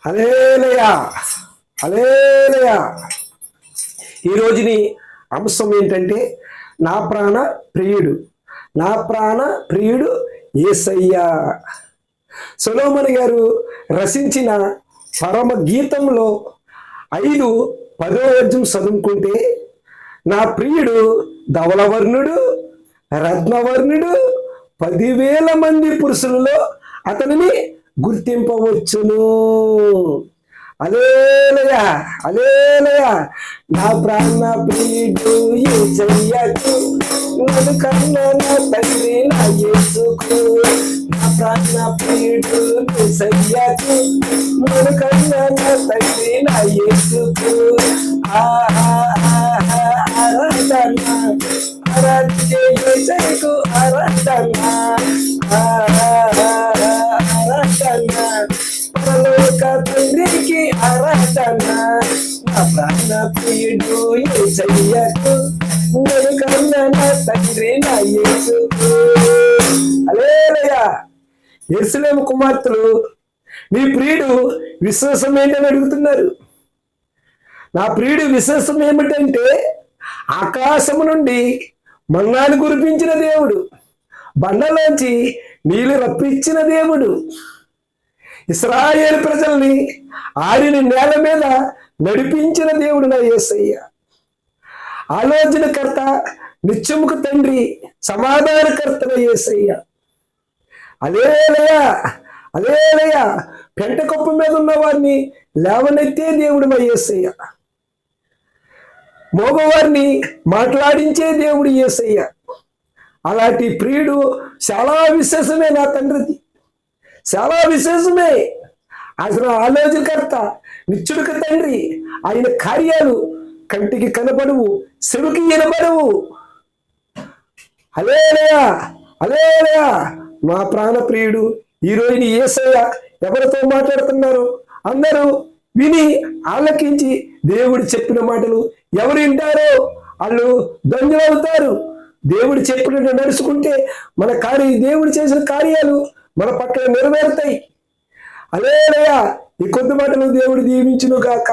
హల్లెలూయా, హల్లెలూయా. ఈ రోజుని అంశం ఏంటంటే నా ప్రాణ ప్రియుడు, నా ప్రాణ ప్రియుడు యేసయ్యా. సొలొమోను గారు రచించిన పరమ గీతంలో 5:10 చదువుకుంటే, నా ప్రియుడు ధవలవర్ణుడు, రత్నవర్ణుడు, 10,000 మంది పురుషులలో అతనిని గుర్తింపవచ్చును. హల్లెలూయా, హల్లెలూయా. నా ప్రాణ ప్రియుడు యేసయ్యకు, నన్ను కన్న నా తండ్రి నా యేసుకు. నా ప్రాణ ప్రియుడు యేసయ్యకు, నన్ను కన్న నా తండ్రి నా యేసుకు. ఆరాధన ఆరాధించే యేసయ్యకు ఆరాధన, ఆరాధన పరలోక తండ్రికి ఆరాధన. నా ప్రాణ ప్రియుడు యేసయ్యకు, నన్ను కన్న నా తండ్రి నా యేసుకు. హల్లెలూయా. యెరూషలేము కుమార్తెలు, నీ ప్రియుడు విశ్వాసం ఏంటని అడుగుతున్నారు. నా ప్రియుడు విశ్వాసం ఏమిటంటే, ఆకాశము నుండి మన్నాను కురిపించిన దేవుడు, బండలోంచి నీళ్లు రప్పించిన దేవుడు, ఇశ్రాయేలు ప్రజల్ని ఆరిన నేల మీద నడిపించిన దేవుడు నా యేసయ్య. ఆలోచనకర్త, నిత్యముకు తండ్రి, సమాధానకర్త నా యేసయ్య. హల్లెలూయా, హల్లెలూయా. పెంట కుప్ప మీద ఉన్న వారిని లేవనెత్తే దేవుడు మా యేసయ్య. మోగవారిని మాట్లాడించే దేవుడు యేసయ్య. అలాంటి ప్రియుడు చాలా విశేషమే నా తండ్రిది, చాలా విశేషమే. అసలు ఆలోచనకర్త, నిత్యుడికి తండ్రి. ఆయన కార్యాలు కంటికి కనపడవు, చెవికి వినపడవు. హల్లెలూయా, హల్లెలూయా. మా ప్రాణ ప్రియుడు ఈరోజు యేసయ్య ఎవరితో మాట్లాడుతున్నారు? అందరూ విని ఆలకించి దేవుడు చెప్పిన మాటలు ఎవరు వింటారో వాళ్ళు ధన్యులవుతారు. దేవుడు చెప్పినట్టు నడుచుకుంటే దేవుడు చేసిన కార్యాలు మన పట్ల నెరవేరుతాయి. హల్లెలూయా. ఈ కొద్ది మాటలు దేవుడు దీవించును గాక.